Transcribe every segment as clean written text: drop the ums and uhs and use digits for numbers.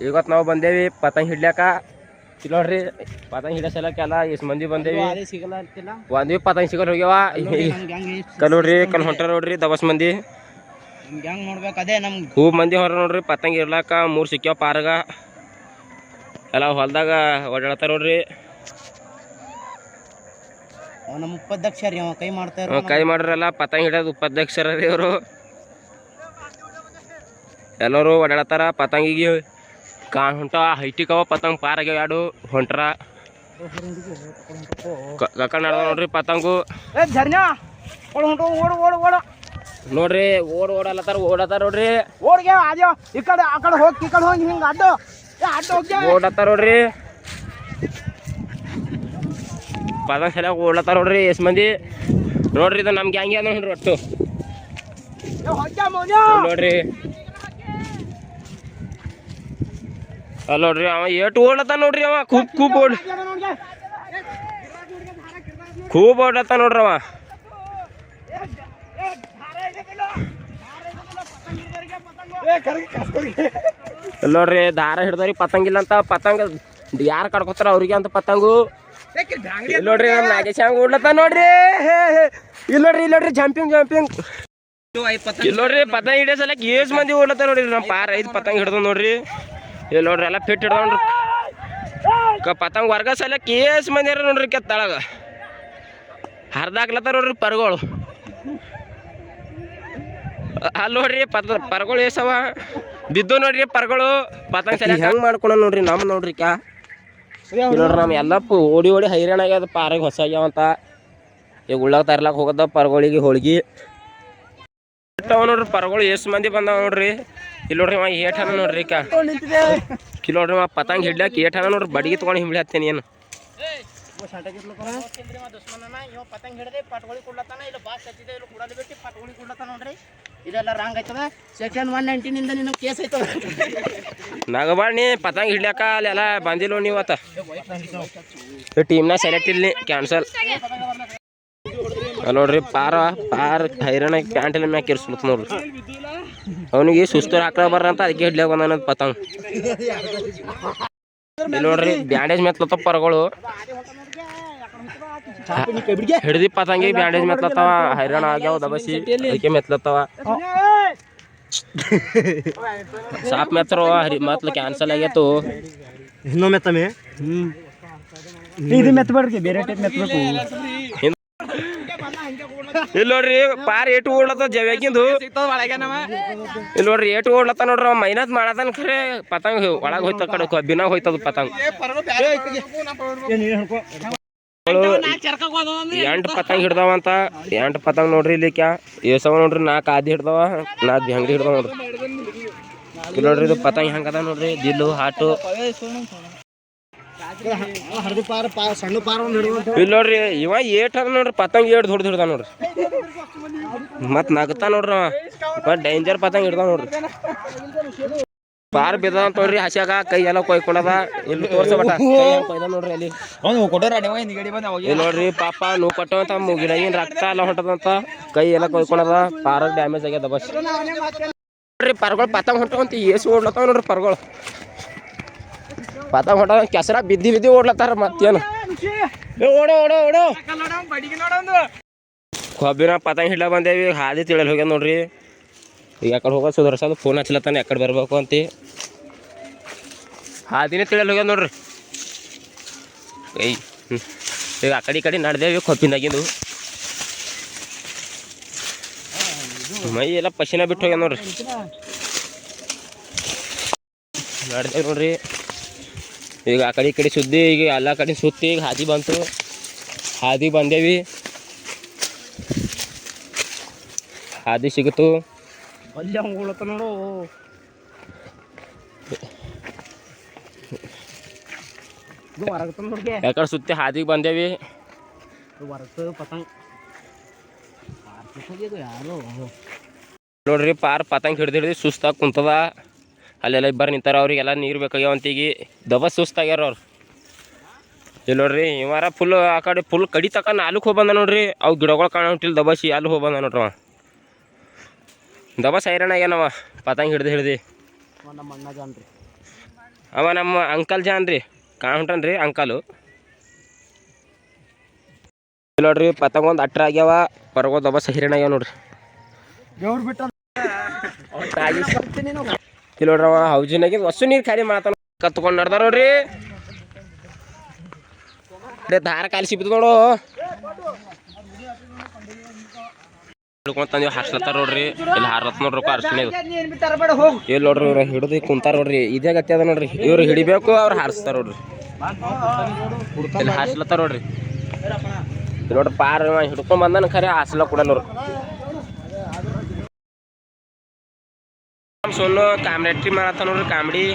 ಇವತ್ತು ನಾವು ಬಂದೇವಿ ಪತಂಗ್ ಹಿಡ್ಲ್ಯಾಕ. ಇಲ್ಲಿ ನೋಡ್ರಿ ಪತಂಗ್ ಹಿಡಿಯೋ ಸಲಕ್ಕೆಲ್ಲ ಎಷ್ಟು ಮಂದಿ ಬಂದೇವಿ. ಒಂದ್ವಿ ಪತಂಗ್ ಸಿಗಲ್ ಹೋಗ್ಯಾವ. ಕಲ್ ನೋಡ್ರಿ ಕಲ್ ಹೊಂಟಾರ ನೋಡ್ರಿ ದಬಸ್ ಮಂದಿ. ಖೂಬ್ ಮಂದಿ ಹೊರ ನೋಡ್ರಿ ಪತಂಗ್ ಇರ್ಲಾಕ. 3 ಸಿಕ್ಕ್ಯಾವ ಪಾರಗ. ಎಲ್ಲ ಹೊಲ್ದಾಗ ಓಡಾಡ್ತಾರ ನೋಡ್ರಿ. ನಮ್ಮ ಉಪಾಧ್ಯಕ್ಷ ರೀ ಅವ ಕೈ ಮಾಡ್ತಾರ. ಕೈ ಮಾಡ್ರಲ್ಲ ಪತಂಗ್ ಹಿಡಿಯೋದು ಉಪಾಧ್ಯಕ್ಷರ ರೀ ಅವರು. ಎಲ್ಲರೂ ಓಡಾಡತ್ತಾರ ಪತಂಗಿಗೆ ಕಾಣ್ ಹೊಂಟ ಹೈಟಿಕವ ಪತಂಗ್ ಪಾರಾಗ್ಯಾವ ಎರಡು ಹೊಂಟ್ರ ಕಕ್ಕ ನಡ್ದ ನೋಡ್ರಿ ಪತಂಗು. ನೋಡ್ರಿ ಓಡಲತ್ತಾರ ಓಡತ್ತಾರ ನೋಡ್ರಿ. ಓಡತ್ತಾರ ನೋಡ್ರಿ ಪತಂಗ್ ಸಲ ಓಡ್ಲತ್ತಾರ ನೋಡ್ರಿ ಎಷ್ಟ್ ಮಂದಿ ನೋಡ್ರಿ. ಇದು ನಮ್ ಗ್ಯಾಂಗ್ ಅದ ನೋಡ್ರಿ ಒಟ್ಟು ನೋಡ್ರಿ. ಅಲ್ಲ ನೋಡ್ರಿ ಅವ ಏಟು ಓಡ್ಲತ್ತ ನೋಡ್ರಿ. ಅವ ಖೂಬ್ ಓಡ್ಲತ್ತ ನೋಡ್ರಿ ಅವ. ನೋಡ್ರಿ ದಾರ ಹಿಡ್ದವ್ರಿ ಪತಂಗಿಲ್ಲ ಅಂತ. ಪತಂಗ ಯಾರು ಕಡ್ಕೋತಾರ ಅವ್ರಿಗೆ ಅಂತ ಪತಂಗು. ನೋಡ್ರಿ ನಮ್ ನಾಗೇಶ್ ಹಂಗ ಓಡ್ಲತ್ತ ನೋಡ್ರಿ. ಇಲ್ಲಿ ನೋಡ್ರಿ ಜಂಪಿಂಗ್ ಇಲ್ಲಿ ನೋಡ್ರಿ ಪತಂಗ್ ಹಿಡಿಯೋ ಸಲಕ್ ಏಸ್ ಮಂದಿ ಓಡ್ಲತ್ತ ನೋಡ್ರಿ. ನಮ್ ಪಾರ 5 ಪತಂಗ್ ಹಿಡ್ದ ನೋಡ್ರಿ. ಇಲ್ಲಿ ನೋಡ್ರಿ ಎಲ್ಲ ಫಿಟ್ ಹಿಡ್ದವ್ರಿ ಪತಂಗ್ ವರ್ಗ ಸಲಕ್ ಏಸ್ ಮಂದಿ ನೋಡ್ರಿ. ಕೆತ್ತಳಗ ಹರ್ದಾಕ್ಲತ್ತ ನೋಡ್ರಿ ಪರ್ಗಳು. ಅಲ್ಲಿ ನೋಡ್ರಿ ಪರ್ಗಳು ಏಸವ ಬಿದ್ದು ನೋಡ್ರಿ ಪರ್ಗಳು. ಪತಂಗ್ ಸಲ ಹೆಂಗ್ ಮಾಡ್ಕೊಂಡ ನೋಡ್ರಿ ನಮ್ ನೋಡ್ರಿ ನೋಡ್ರಿ ನಮ್ ಎಲ್ಲ ಓಡಿ ಹೈರಾಣ ಆಗ್ಯದ. ಪಾರಾಗ ಹೊಸ ಆಗ್ಯಾವಂತ ಈಗ ಉಳ್ಳಾಗ ತರ್ಲಾಕ್ ಹೋಗದ ಪರ್ಗಳಿಗೆ ಹೋಳ್ಗಿ ನೋಡ್ರಿ. ಪರ್ಗಳು ಎಷ್ಟ್ ಮಂದಿ ಬಂದಾವ ನೋಡ್ರಿ. ಇಲ್ಲಿ ನೋಡ್ರಿ ಅವ ಏಟನ ನೋಡ್ರಿ ಇಲ್ಲಿ ನೋಡ್ರಿ ಅವ ಪತಂಗ್ ಹಿಡ್ಲಾಕ ಏಟನ ನೋಡ್ರಿ. ಬಡಿಗೆ ತಗೊಂಡು ಹಿಂಬಳಿ ಹತ್ತೇನಿ ಏನು ಇದೆಲ್ಲ ರಾಂಗ್ ಆಯ್ತದ. ಸೆಕ್ಷನ್ 119 ಇಂದ ನಿನ್ನ ಕೇಸ್ ಐತದ. ನಗಬಾಣಿ ಪತಂಗ್ ಹಿಡ್ಲಾಕ ಅಲ್ಲೆಲ್ಲ ಬಂದಿಲ್ಲ ನೀವು ಅವತ್ತ ಟೀಮ್ನ ಸೆಲೆಕ್ಟ್ ಇಲ್ಲಿ ಕ್ಯಾನ್ಸಲ್. ನೋಡ್ರಿ ಪಾರ ಹೈರಾಣ ಪ್ಯಾಂಟ್ ಎಲ್ಲ ಮ್ಯಾಕ್ ಇರ್ಸ್ಲತ್ ನೋಡ್ರಿ. ಅವನಿಗೆ ಸುಸ್ತೂರ್ ಹಾಕ್ಲ ಬರ್ರ ಅಂತ ಅದಕ್ಕೆ ಹಿಡ್ಲಾಕ ಬಂದ ಪತಂಗ್. ಇಲ್ಲಿ ನೋಡ್ರಿ ಬ್ಯಾಂಡೇಜ್ ಮೆತ್ಲತ್ತ ಪರ್ಗಳು ಹಿಡ್ದಿ ಪತಂಗಿ ಬ್ಯಾಂಡೇಜ್ ಮೆತ್ಲತ್ತವ. ಹೈರಾಣ ಆಗ್ಯಾವ ದಬಸಿ ಅದಕ್ಕೆ ಮೆತ್ಲತ್ತವ. ಸಾಪ್ ಮೆತ್ತರು ಮತ್ಲ ಕ್ಯಾನ್ಸಲ್ ಆಗೈತು. ಇನ್ನೊಮ್ಮೆ ಮೆತ್ತಮೆ ಇದು ಮೆತ್ತಬೇಡ್ರಿ ಬೇರೆ ಟೈಪ್ ಮೆತ್ತಬೇಕು. ಇಲ್ಲಿ ನೋಡ್ರಿ ಪಾರ್ ಏಟು ಓಡ್ಲತ್ತ ಜವ್ಯಾಕಿಂದು. ಇಲ್ಲಿ ನೋಡ್ರಿ ಏಟು ಓಡ್ಲತ್ತ ನೋಡ್ರಿ. ಅವ ಮೈನತ್ ಮಾಡತನ ಖರೆ ಪತಂಗ್ ಒಳಗೆ ಹೋಯ್ತ ಕಡೆ ಕಬ್ಬಿನಾಗ ಹೋಯ್ತದ ಪತಂಗ್. 8 ಪತಂಗ್ ಹಿಡ್ದಾವಂತ. 8 ಪತಂಗ್ ನೋಡ್ರಿ ಇಲ್ಲಿ ಏಸವ ನೋಡ್ರಿ. 4 ಆದಿ ಹಿಡ್ದವ 4 ಹೆಂಗ್ರಿ ಹಿಡ್ದವ ನೋಡ್ರಿ. ಇಲ್ಲಿ ನೋಡ್ರಿ ಇದು ಪತಂಗ್ ಹೆಂಗದ ನೋಡ್ರಿ. ದಿಲ್ಲು ಹಾಟು ಇಲ್ಲಿ ನೋಡ್ರಿ. ಇವ ಏಟ್ ಅದ ನೋಡ್ರಿ ಪತಂಗ್ ಏಟ್ ದೊಡ್ಡ ಹಿಡ್ದ ನೋಡ್ರಿ. ಮತ್ ನಗತಾ ನೋಡ್ರಿ ಅವ ಡೇಂಜರ್ ಪತಂಗ್ ಹಿಡ್ದ ನೋಡ್ರಿ. ಪಾರ್ ಬಿದ್ದ ನೋಡ್ರಿ ಹಸ್ಯಾಗ ಕೈ ಎಲ್ಲ ಕೊಯ್ಕೊಂಡದ. ಇಲ್ಲಿ ತೋರ್ಸಬಟ್ಟ ಕೊಯ್ದ ನೋಡ್ರಿ ಅಲ್ಲಿ. ಇಲ್ಲಿ ನೋಡ್ರಿ ಪಾಪ ನೋವು ಕೊಟ್ಟವಂತ ಮುಗಿಲಾಗಿನ ರಕ್ತ ಎಲ್ಲ ಹೊಂಟದಂತ. ಕೈ ಎಲ್ಲ ಕೊಯ್ಕೊಂಡದ. ಪಾರಾಗ ಡ್ಯಾಮೇಜ್ ಆಗ್ಯದ ಬಸ್ ನೋಡ್ರಿ. ಪರ್ಗಳು ಪತಂಗ್ ಹೊಂಟವಂತ ಏಸು ಓಡ್ಲತ್ತಾವ ನೋಡ್ರಿ ಪರ್ಗಳು. ಪತಂಗ್ ಹೊಂಟ ಕೆಸರ ಬಿದ್ದಿ ಓಡ್ಲತ್ತಾರ. ಮತ್ತೇನು ಕೊಬ್ಬಿನ ಪತಂಗ್ ಹಿಡ್ಲ ಬಂದೇವಿ. ಹಾದಿ ತಿಳಿಯಲ್ ಹೋಗ್ಯದ ನೋಡ್ರಿ. ಈಗ ಯಾಕಡೆ ಹೋಗೋದು ಸುದರ್ಸೋದು ಫೋನ್ ಹಚ್ಲತ್ತಾನೆ ಯಾಕಡೆ ಬರ್ಬೇಕು ಅಂತಿ. ಹಾದಿನೇ ತಿಳಿಯಲ್ ಹೋಗ್ಯದ ನೋಡ್ರಿ. ಈಗ ಆ ಕಡೆ ನಡ್ದೇವಿ ಕೊಬ್ಬಿನಾಗಿಂದು. ಮೈ ಎಲ್ಲ ಪಶಿನ ಬಿಟ್ಟು ಹೋಗ್ಯದ ನೋಡ್ರಿ. ನಡ್ದೇವಿ ನೋಡ್ರಿ. ಈಗ ಆ ಕಡೆ ಸುದ್ದಿ ಈಗ ಎಲ್ಲ ಕಡೆ ಸುತ್ತಿ ಈಗ ಹಾದಿ ಬಂತು. ಹಾದಿ ಬಂದೇವಿ. ಹಾದಿ ಸಿಗುತ್ತು ನೋಡು. ಯಾಕಡೆ ಸುತ್ತಿ ಹಾದಿಗೆ ಬಂದೇವಿ. ನೋಡ್ರಿ ಪಾರ್ ಪತಂಗ್ ಹಿಡ್ದು ಸುಸ್ತಾಗಿ ಕುಂತದ. ಅಲ್ಲೆಲ್ಲ ಇಬ್ಬರು ನಿಂತಾರ. ಅವ್ರಿಗೆಲ್ಲ ನೀರು ಬೇಕಾಗ್ಯಾವಂತೀಗಿ ದಬಸ್ ಸುಸ್ತಾಗ್ಯಾರ ಅವ್ರು. ಇಲ್ಲಿ ನೋಡ್ರಿ ಇವಾರ ಫುಲ್ ಆ ಕಡೆ ಫುಲ್ ಕಡಿ ತಕ ನಾಲ್ಕು ಹೋಗಿ ಬಂದ ನೋಡ್ರಿ. ಅವು ಗಿಡಗಳು ಕಾಣ ಹೊಂಟಿಲ್ಲ ದಬಸಿ ಅಲ್ಲಿ ಹೋಗಿ ಬಂದ ನೋಡ್ರವ. ದಬಸ್ ಹೈರಾಣ ಆಗ್ಯಾನವ ಪತಂಗ್ ಹಿಡ್ದು ನಮ್ಮ ಅಣ್ಣ ಜಾನ್ರಿ. ಅವ ನಮ್ಮ ಅಂಕಲ್ ಜಾನ್ ರೀ ಕಾಣ್ಟನ್ರಿ ಅಂಕಲು ನೋಡ್ರಿ ಪತಂಗ ಒಂದು ಅಟ್ರ ಆಗ್ಯಾವ ಹೊರಗೋದ ಬಸ್ ಹಿರಿಣ ಆಗ್ಯಾವ ನೋಡ್ರಿ ಇಲ್ಲಿ ನೋಡ್ರಿ ಅವ ಹೌಜಿನಾಗ ಹೊಸ ನೀರು ಖಾಲಿ ಮಾತಾಡ ಕತ್ಕೊಂಡು ನಡ್ದಾರ ನೋಡ್ರಿ ದಾರ ಕಾಲಿ ಸಿಬಿದ್ ನೋಡು ಹಿಡ್ಕೊಂಡ್ ಹಾರ್ಸ್ಲತ್ತಾರ ನೋಡ್ರಿ ಇಲ್ಲಿ ಹಾರತ್ ನೋಡ್ರಿ ಅರ್ಶಿನ ಇಲ್ಲಿ ನೋಡ್ರಿ ಇವ್ರ ಹಿಡಿದು ಕುಂತಾರ ನೋಡ್ರಿ ಇದೇ ಗತಿ ಅದ ನೋಡ್ರಿ ಇವ್ರು ಹಿಡಿಬೇಕು ಅವ್ರು ಹಾರಿಸ್ತಾರ ನೋಡ್ರಿ ಇಲ್ಲಿ ಹಾರ್ಸ್ಲತ್ತಾರ ನೋಡ್ರಿ ನೋಡ್ರಿ ಪಾರ ಹಿಡ್ಕೊಂಡ್ ಬಂದನ ಖರೆ ಹಾಸ್ಲ ಕೊಡಲ್ಲ ಸೊನ್ನು ಕಾಮಿಡಿ ಮಾಡತ್ತ ನೋಡ್ರಿ ಕಾಮಿಡಿ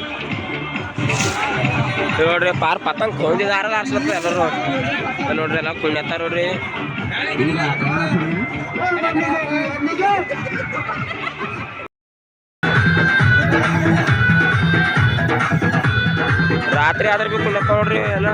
ನೋಡ್ರಿ ಪಾರ್ ಪತಂಗ್ ಕೊಂದಿದಾರ ಹಾರ್ಸ್ಲತ್ತ ಎಲ್ಲರೂ ನೋಡ್ರಿ ಎಲ್ಲ ಕುಣ್ಯತ್ತಾರ ನೋಡ್ರಿ ರಾತ್ರಿ ಆದ್ರೆ ಬಿ ಕುಣ್ಯತ್ತಾವ ನೋಡ್ರಿ ಎಲ್ಲ